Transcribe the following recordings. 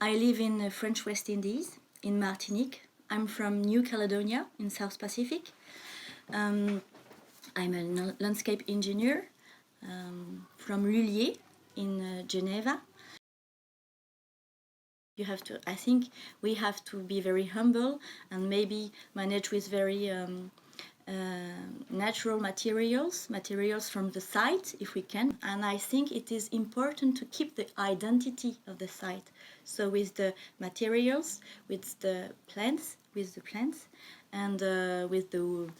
I live in the French West Indies, in Martinique. I'm from New Caledonia in South Pacific. I'm a landscape engineer from Lullier in Geneva. I think we have to be very humble and maybe manage with very natural materials from the site if we can. And I think it is important to keep the identity of the site. So with the materials, with the plants, and with the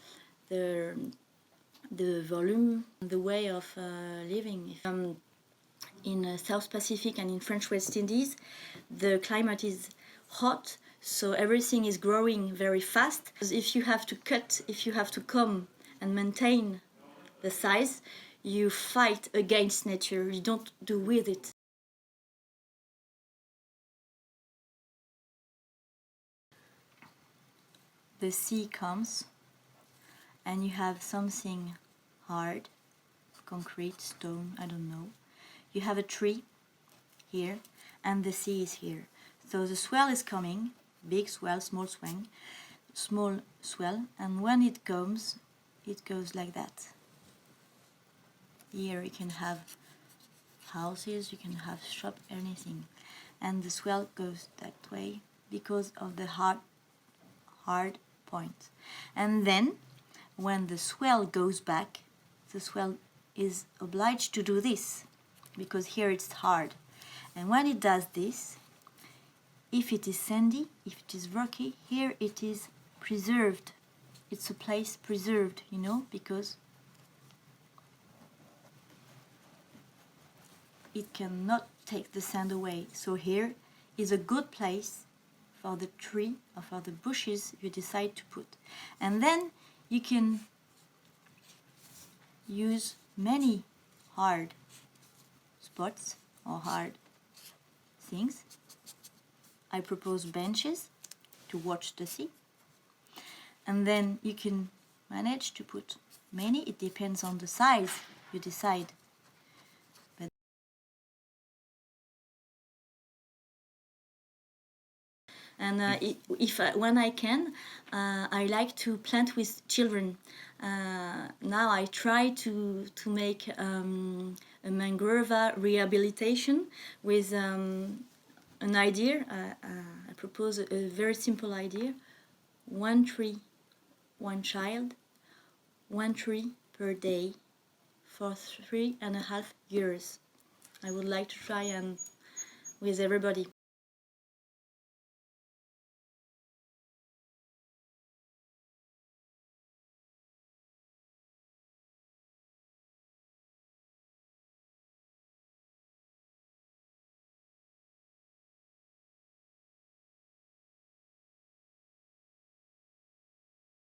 volume, the way of living. In South Pacific and in French West Indies, the climate is hot, so everything is growing very fast. If you have to come and maintain the size, you fight against nature, you don't do with it. The sea comes and you have something hard, concrete, stone, I don't know. You have a tree here and the sea is here. So the swell is coming, big swell, small swell, and when it comes, it goes like that. Here you can have houses, you can have shop, anything. And the swell goes that way because of the hard point. And then, when the swell goes back, the swell is obliged to do this, because here it's hard. And when it does this, if it is sandy, if it is rocky, here it is preserved. It's a place preserved, you know, because it cannot take the sand away. So here is a good place for the tree or for the bushes you decide to put. And then you can use many hard spots or hard things. I propose benches to watch the sea. And then you can manage to put many, it depends on the size you decide. And when I can, I like to plant with children. Now I try to make a mangrove rehabilitation with an idea. I propose a very simple idea: 1 tree, 1 child, 1 tree per day for 3.5 years. I would like to try and with everybody.